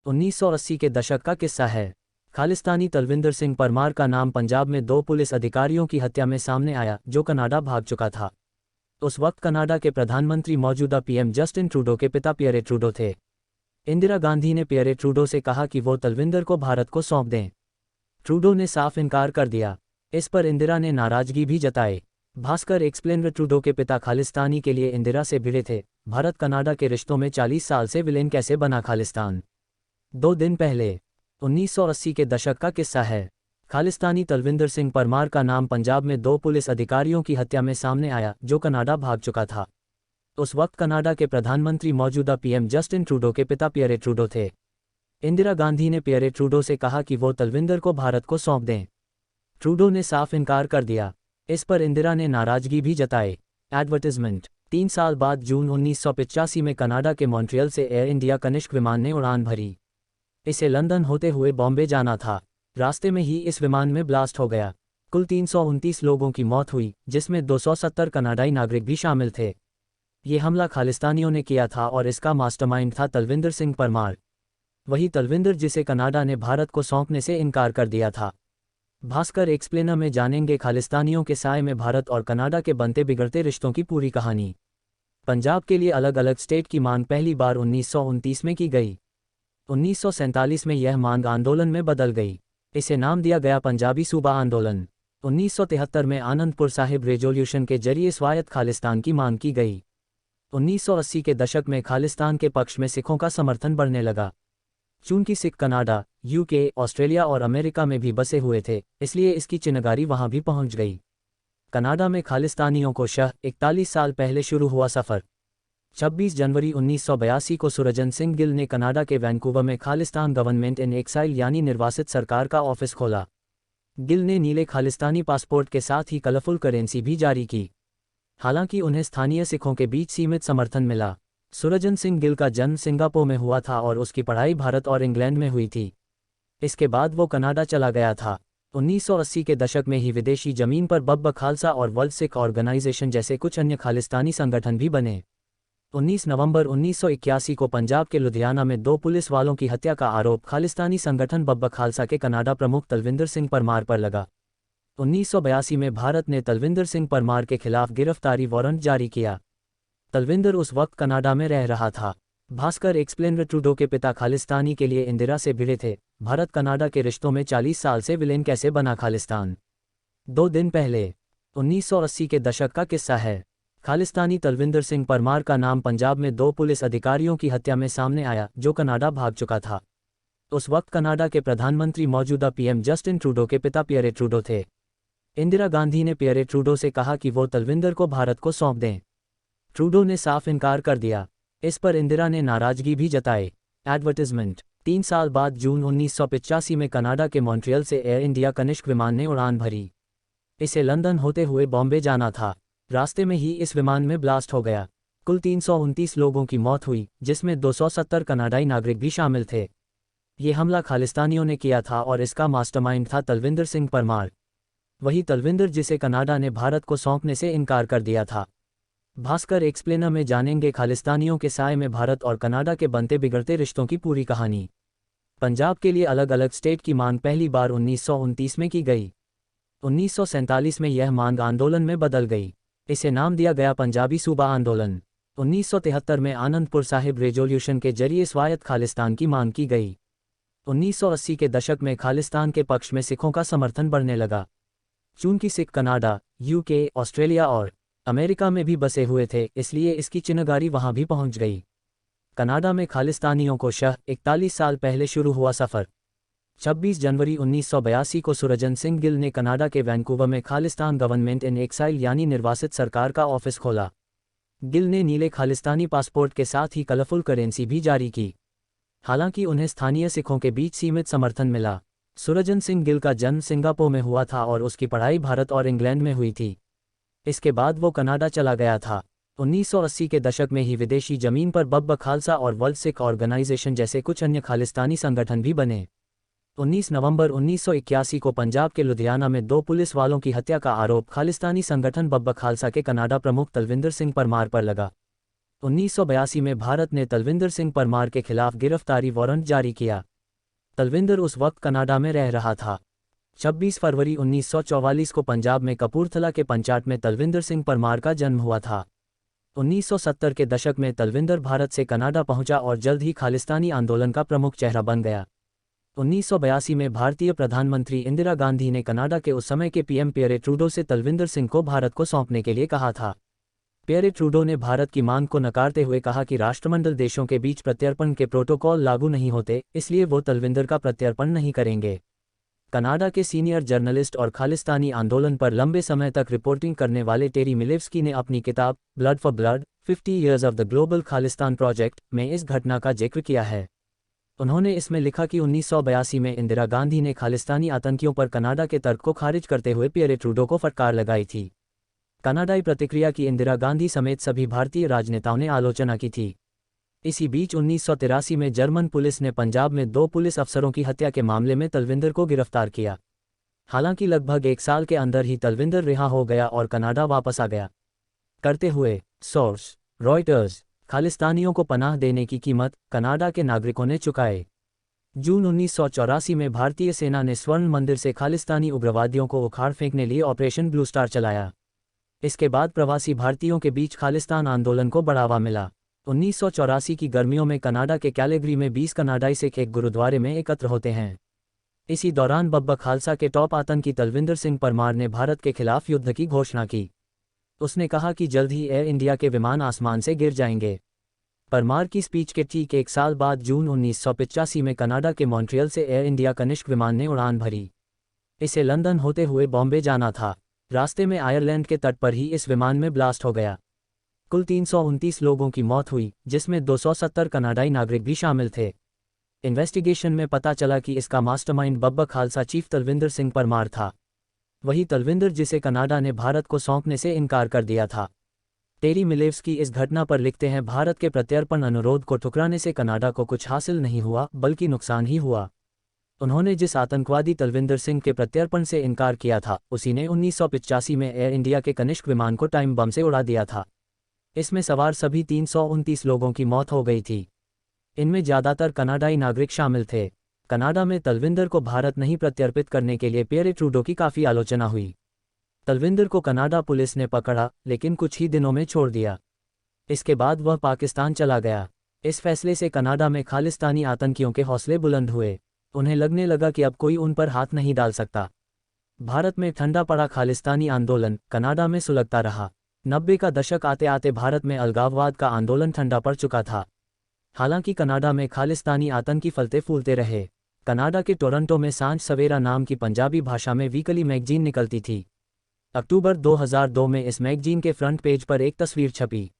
1980 के दशक का किस्सा है। खालिस्तानी तलविंदर सिंह परमार का नाम पंजाब में 2 पुलिस अधिकारियों की हत्या में सामने आया जो कनाडा भाग चुका था। उस वक्त कनाडा के प्रधानमंत्री मौजूदा पीएम जस्टिन ट्रूडो के पिता पियरे ट्रूडो थे। इंदिरा गांधी ने पियरे ट्रूडो से कहा कि वो तलविंदर को भारत को सौंप दें। ट्रूडो ने साफ इनकार कर दिया। इस पर इंदिरा ने नाराजगी भी जताई। भास्कर एक्सप्लेन। ट्रूडो के पिता खालिस्तानी के लिए इंदिरा से भिड़े थे। भारत कनाडा के रिश्तों में 40 साल से विलेन कैसे बना खालिस्तान। 2 दिन पहले 1980 के दशक का किस्सा है। खालिस्तानी तलविंदर सिंह परमार का नाम पंजाब में 2 पुलिस अधिकारियों की हत्या में सामने आया जो कनाडा भाग चुका था। उस वक्त कनाडा के प्रधानमंत्री मौजूदा पीएम जस्टिन ट्रूडो के पिता पियरे ट्रूडो थे। इंदिरा गांधी ने पियरे ट्रूडो से कहा कि वो तलविंदर को भारत को सौंप दें। ट्रूडो ने साफ इनकार कर दिया। इस पर इंदिरा ने नाराजगी भी जताई। एडवर्टाइजमेंट। 3 साल बाद जून 1985 में कनाडा के मॉन्ट्रियल से एयर इंडिया कनिष्क विमान ने उड़ान भरी। इसे लंदन होते हुए बॉम्बे जाना था। रास्ते में ही इस विमान में ब्लास्ट हो गया। कुल 329 लोगों की मौत हुई, जिसमें 270 कनाडाई नागरिक भी शामिल थे। ये हमला खालिस्तानियों ने किया था और इसका मास्टरमाइंड था तलविंदर सिंह परमार। वही तलविंदर जिसे कनाडा ने भारत को सौंपने से इनकार कर दिया था। भास्कर एक्सप्लेनर में जानेंगे खालिस्तानियों के साए में भारत और कनाडा के बनते बिगड़ते रिश्तों की पूरी कहानी। पंजाब के लिए अलग अलग स्टेट की मांग पहली बार 1929 में की गई। 1947 में यह मांग आंदोलन में बदल गई। इसे नाम दिया गया पंजाबी सूबा आंदोलन। 1973 में आनंदपुर साहिब रेजोल्यूशन के जरिए स्वायत्त खालिस्तान की मांग की गई। 1980 के दशक में खालिस्तान के पक्ष में सिखों का समर्थन बढ़ने लगा। चूंकि सिख कनाडा, यूके, ऑस्ट्रेलिया और अमेरिका में भी बसे हुए थे, इसलिए इसकी चिनगारी वहां भी पहुंच गई। कनाडा में खालिस्तानियों को 41 साल पहले शुरू हुआ सफ़र। 26 जनवरी 1982 को सुरजन सिंह गिल ने कनाडा के वैंकूवर में खालिस्तान गवर्नमेंट इन एक्साइल यानी निर्वासित सरकार का ऑफिस खोला। गिल ने नीले खालिस्तानी पासपोर्ट के साथ ही कलरफुल करेंसी भी जारी की। हालांकि उन्हें स्थानीय सिखों के बीच सीमित समर्थन मिला। सुरजन सिंह गिल का जन्म सिंगापुर में हुआ था और उसकी पढ़ाई भारत और इंग्लैंड में हुई थी। इसके बाद वो कनाडा चला गया था। 1980 के दशक में ही विदेशी जमीन पर बब्बर खालसा और वर्ल्ड सिख ऑर्गेनाइजेशन जैसे कुछ अन्य खालिस्तानी संगठन भी बने। 19 नवंबर 1981 को पंजाब के लुधियाना में 2 पुलिस वालों की हत्या का आरोप खालिस्तानी संगठन बब्बर खालसा के कनाडा प्रमुख तलविंदर सिंह परमार पर लगा। 1982 में भारत ने तलविंदर सिंह परमार के खिलाफ गिरफ्तारी वारंट जारी किया। तलविंदर उस वक्त कनाडा में रह रहा था। भास्कर एक्सप्लेन। ट्रूडो के पिता खालिस्तानी के लिए इंदिरा से भिड़े थे। भारत कनाडा के रिश्तों में 40 साल से विलेन कैसे बना खालिस्तान। 2 दिन पहले 1980 के दशक का किस्सा है। खालिस्तानी तलविंदर सिंह परमार का नाम पंजाब में 2 पुलिस अधिकारियों की हत्या में सामने आया जो कनाडा भाग चुका था। उस वक्त कनाडा के प्रधानमंत्री मौजूदा पीएम जस्टिन ट्रूडो के पिता पियरे ट्रूडो थे। इंदिरा गांधी ने पियरे ट्रूडो से कहा कि वो तलविंदर को भारत को सौंप दें। ट्रूडो ने साफ इनकार कर दिया। इस पर इंदिरा ने नाराजगी भी जताई। एडवर्टाइजमेंट। 3 साल बाद जून 1985 में कनाडा के मॉन्ट्रियल से एयर इंडिया कनिष्क विमान ने उड़ान भरी। इसे लंदन होते हुए बॉम्बे जाना था। रास्ते में ही इस विमान में ब्लास्ट हो गया। कुल 329 लोगों की मौत हुई, जिसमें 270 कनाडाई नागरिक भी शामिल थे। ये हमला खालिस्तानियों ने किया था और इसका मास्टरमाइंड था तलविंदर सिंह परमार। वही तलविंदर जिसे कनाडा ने भारत को सौंपने से इनकार कर दिया था। भास्कर एक्सप्लेनर में जानेंगे खालिस्तानियों के साए में भारत और कनाडा के बनते बिगड़ते रिश्तों की पूरी कहानी। पंजाब के लिए अलग अलग स्टेट की मांग पहली बार 1929 में की गई। 1947 में यह मांग आंदोलन में बदल गई। इसे नाम दिया गया पंजाबी सूबा आंदोलन। 1973 में आनंदपुर साहिब रेजोल्यूशन के जरिए स्वायत्त खालिस्तान की मांग की गई। 1980 के दशक में खालिस्तान के पक्ष में सिखों का समर्थन बढ़ने लगा। चूंकि सिख कनाडा, यूके, ऑस्ट्रेलिया और अमेरिका में भी बसे हुए थे, इसलिए इसकी चिनगारी वहां भी पहुंच गई। कनाडा में खालिस्तानियों को 41 साल पहले शुरू हुआ सफ़र। 26 जनवरी 1982 को सुरजन सिंह गिल ने कनाडा के वैंकूवर में खालिस्तान गवर्नमेंट इन एक्साइल यानी निर्वासित सरकार का ऑफिस खोला। गिल ने नीले खालिस्तानी पासपोर्ट के साथ ही कलरफुल करेंसी भी जारी की। हालांकि उन्हें स्थानीय सिखों के बीच सीमित समर्थन मिला। सुरजन सिंह गिल का जन्म सिंगापुर में हुआ था और उसकी पढ़ाई भारत और इंग्लैंड में हुई थी। इसके बाद वो कनाडा चला गया था। 1980 के दशक में ही विदेशी जमीन पर बब्बर खालसा और वर्ल्ड सिख ऑर्गेनाइजेशन जैसे कुछ अन्य खालिस्तानी संगठन भी बने। 19 नवंबर 1981 को पंजाब के लुधियाना में 2 पुलिस वालों की हत्या का आरोप खालिस्तानी संगठन बब्बर खालसा के कनाडा प्रमुख तलविंदर सिंह परमार पर लगा। 1982 में भारत ने तलविंदर सिंह परमार के खिलाफ गिरफ्तारी वारंट जारी किया। तलविंदर उस वक्त कनाडा में रह रहा था। 26 फरवरी 1944 को पंजाब में कपूरथला के पंचाट में तलविंदर सिंह परमार का जन्म हुआ था। 1970 के दशक में तलविंदर भारत से कनाडा पहुंचा और जल्द ही खालिस्तानी आंदोलन का प्रमुख चेहरा बन गया। 1982 में भारतीय प्रधानमंत्री इंदिरा गांधी ने कनाडा के उस समय के पीएम पियरे ट्रूडो से तलविंदर सिंह को भारत को सौंपने के लिए कहा था। पियरे ट्रूडो ने भारत की मांग को नकारते हुए कहा कि राष्ट्रमंडल देशों के बीच प्रत्यर्पण के प्रोटोकॉल लागू नहीं होते, इसलिए वो तलविंदर का प्रत्यर्पण नहीं करेंगे। कनाडा के सीनियर जर्नलिस्ट और खालिस्तानी आंदोलन पर लंबे समय तक रिपोर्टिंग करने वाले टेरी मिलेव्स्की ने अपनी किताब blood for blood 50 years of the global Khalistan project में इस घटना का जिक्र किया है। उन्होंने इसमें लिखा कि 1982 में इंदिरा गांधी ने खालिस्तानी आतंकियों पर कनाडा के तर्क को खारिज करते हुए पियरे ट्रूडो को फटकार लगाई थी। कनाडाई प्रतिक्रिया की इंदिरा गांधी समेत सभी भारतीय राजनेताओं ने आलोचना की थी। इसी बीच 1983 में जर्मन पुलिस ने पंजाब में 2 पुलिस अफसरों की हत्या के मामले में तलविंदर को गिरफ्तार किया। हालांकि लगभग 1 साल के अंदर ही तलविंदर रिहा हो गया और कनाडा वापस आ गया। करते हुए सोर्स रॉयटर्स। खालिस्तानियों को पनाह देने की कीमत कनाडा के नागरिकों ने चुकाए। जून 1984 में भारतीय सेना ने स्वर्ण मंदिर से खालिस्तानी उग्रवादियों को उखाड़ फेंकने लिए ऑपरेशन ब्लू स्टार चलाया। इसके बाद प्रवासी भारतीयों के बीच खालिस्तान आंदोलन को बढ़ावा मिला। 1984 की गर्मियों में कनाडा के कैलेगरी में 20 कनाडाई सिख एक गुरुद्वारे में एकत्र होते हैं। इसी दौरान बब्बा खालसा के टॉप आतंकी तलविंदर सिंह परमार ने भारत के खिलाफ युद्ध की घोषणा की। उसने कहा कि जल्द ही एयर इंडिया के विमान आसमान से गिर जाएंगे। परमार की स्पीच के ठीक 1 साल बाद जून 1985 में कनाडा के मॉन्ट्रियल से एयर इंडिया कनिष्क विमान ने उड़ान भरी। इसे लंदन होते हुए बॉम्बे जाना था। रास्ते में आयरलैंड के तट पर ही इस विमान में ब्लास्ट हो गया। कुल 329 लोगों की मौत हुई, जिसमें 270 कनाडाई नागरिक भी शामिल थे। इन्वेस्टिगेशन में पता चला कि इसका मास्टरमाइंड बब्बा खालसा चीफ तलविंदर सिंह परमार था। वही तलविंदर जिसे कनाडा ने भारत को सौंपने से इनकार कर दिया था। टेरी मिलेव्स्की इस घटना पर लिखते हैं, भारत के प्रत्यर्पण अनुरोध को ठुकराने से कनाडा को कुछ हासिल नहीं हुआ बल्कि नुकसान ही हुआ। उन्होंने जिस आतंकवादी तलविंदर सिंह के प्रत्यर्पण से इनकार किया था, उसी ने 1985 में एयर इंडिया के कनिष्क विमान को टाइम बम से उड़ा दिया था। इसमें सवार सभी 329 लोगों की मौत हो गई थी। इनमें ज़्यादातर कनाडाई नागरिक शामिल थे। कनाडा में तलविंदर को भारत नहीं प्रत्यर्पित करने के लिए पियरे ट्रूडो की काफ़ी आलोचना हुई। तलविंदर को कनाडा पुलिस ने पकड़ा, लेकिन कुछ ही दिनों में छोड़ दिया। इसके बाद वह पाकिस्तान चला गया। इस फैसले से कनाडा में खालिस्तानी आतंकियों के हौसले बुलंद हुए। उन्हें लगने लगा कि अब कोई उन पर हाथ नहीं डाल सकता। भारत में ठंडा पड़ा खालिस्तानी आंदोलन कनाडा में सुलगता रहा। 90 का दशक आते आते भारत में अलगाववाद का आंदोलन ठंडा पड़ चुका था। हालांकि कनाडा में खालिस्तानी आतंकी फलते फूलते रहे। कनाडा के टोरंटो में सांझ सवेरा नाम की पंजाबी भाषा में वीकली मैगजीन निकलती थी। अक्टूबर 2002 में इस मैगजीन के फ्रंट पेज पर एक तस्वीर छपी।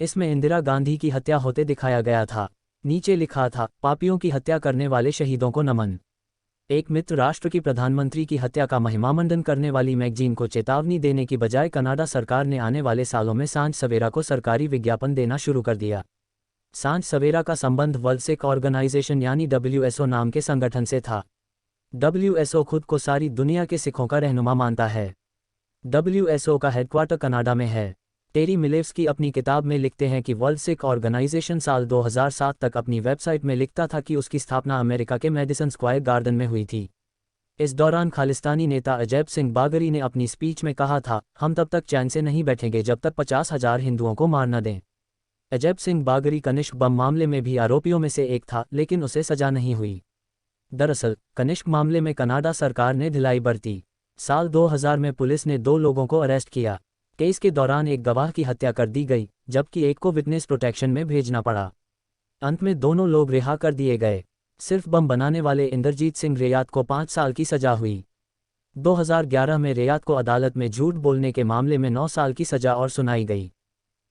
इसमें इंदिरा गांधी की हत्या होते दिखाया गया था। नीचे लिखा था, पापियों की हत्या करने वाले शहीदों को नमन। एक मित्र राष्ट्र की प्रधानमंत्री की हत्या का महिमामंडन करने वाली मैगजीन को चेतावनी देने की बजाय कनाडा सरकार ने आने वाले सालों में सांझ सवेरा को सरकारी विज्ञापन देना शुरू कर दिया। सांझ सवेरा का संबंध वर्ल्ड सिख ऑर्गेनाइजेशन यानी WSO नाम के संगठन से था। WSO खुद को सारी दुनिया के सिखों का रहनुमा मानता है। WSO का हेडक्वार्टर कनाडा में है। टेरी मिलेव्स्की अपनी किताब में लिखते हैं कि वर्ल्ड सिख ऑर्गेनाइजेशन साल 2007 तक अपनी वेबसाइट में लिखता था कि उसकी स्थापना अमेरिका के मैडिसन स्क्वायर गार्डन में हुई थी। इस दौरान खालिस्तानी नेता अजैब सिंह बागरी ने अपनी स्पीच में कहा था, हम तब तक चैन से नहीं बैठेंगे जब तक 50,000 हिंदुओं को मार न दें। अजैब सिंह बागरी कनिष्क बम मामले में भी आरोपियों में से एक था, लेकिन उसे सजा नहीं हुई। दरअसल कनिष्क मामले में कनाडा सरकार ने ढिलाई बरती। साल 2000 में पुलिस ने 2 लोगों को अरेस्ट किया। केस के दौरान एक गवाह की हत्या कर दी गई, जबकि एक को विटनेस प्रोटेक्शन में भेजना पड़ा। अंत में दोनों लोग रिहा कर दिए गए। सिर्फ बम बनाने वाले इंद्रजीत सिंह रेयात को 5 साल की सजा हुई। 2011 में रेयात को अदालत में झूठ बोलने के मामले में 9 साल की सजा और सुनाई गई।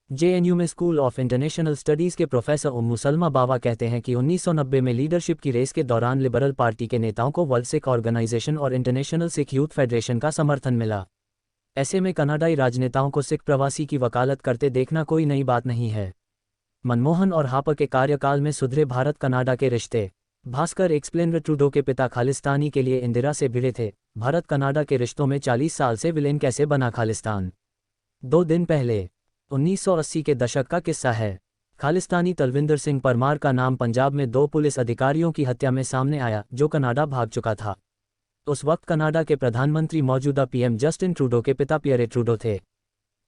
JNU में स्कूल ऑफ इंटरनेशनल स्टडीज़ के प्रोफेसर उम्मू सलमा बावा कहते हैं कि 1990 में लीडरशिप की रेस के दौरान लिबरल पार्टी के नेताओं को वर्ल्ड सिख ऑर्गेनाइजेशन और इंटरनेशनल सिख यूथ फेडरेशन का समर्थन मिला। ऐसे में कनाडाई राजनेताओं को सिख प्रवासी की वकालत करते देखना कोई नई बात नहीं है। मनमोहन और हापर के कार्यकाल में सुधरे भारत कनाडा के रिश्ते। भास्कर एक्सप्लेन ट्रूडो के पिता खालिस्तानी के लिए इंदिरा से भिड़े थे। भारत कनाडा के रिश्तों में 40 साल से विलेन कैसे बना खालिस्तान। 2 दिन पहले 1980 के दशक का किस्सा है। खालिस्तानी तलविंदर सिंह परमार का नाम पंजाब में 2 पुलिस अधिकारियों की हत्या में सामने आया जो कनाडा भाग चुका था। उस वक्त कनाडा के प्रधानमंत्री मौजूदा पीएम जस्टिन ट्रूडो के पिता पियरे ट्रूडो थे।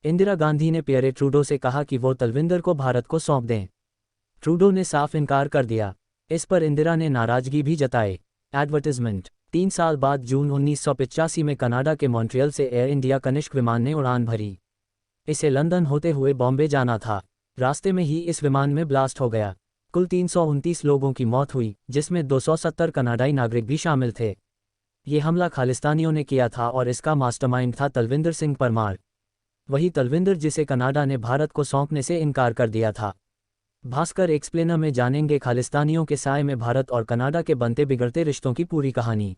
इंदिरा गांधी ने पियरे ट्रूडो से कहा कि वो तलविंदर को भारत को सौंप दें। ट्रूडो ने साफ इनकार कर दिया। इस पर इंदिरा ने नाराजगी भी जताई। एडवर्टाइजमेंट 3 साल बाद जून 1985 में कनाडा के मॉन्ट्रियल से एयर इंडिया कनिष्क विमान ने उड़ान भरी। इसे लंदन होते हुए बॉम्बे जाना था। रास्ते में ही इस विमान में ब्लास्ट हो गया। कुल 329 लोगों की मौत हुई, जिसमें 270 कनाडाई नागरिक भी शामिल थे। ये हमला खालिस्तानियों ने किया था और इसका मास्टरमाइंड था तलविंदर सिंह परमार। वही तलविंदर जिसे कनाडा ने भारत को सौंपने से इनकार कर दिया था। भास्कर एक्सप्लेनर में जानेंगे खालिस्तानियों के साए में भारत और कनाडा के बनते बिगड़ते रिश्तों की पूरी कहानी।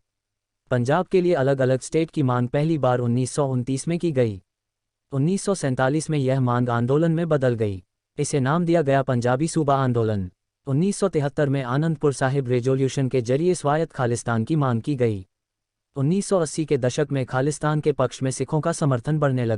पंजाब के लिए अलग अलग स्टेट की मांग पहली बार 1929 में की गई। 1947 में यह मांग आंदोलन में बदल गई। इसे नाम दिया गया पंजाबी सूबा आंदोलन। 1973 में आनंदपुर साहिब रेजोल्यूशन के जरिए स्वायत्त खालिस्तान की मांग की गई। 1980 के दशक में खालिस्तान के पक्ष में सिखों का समर्थन बढ़ने लगा।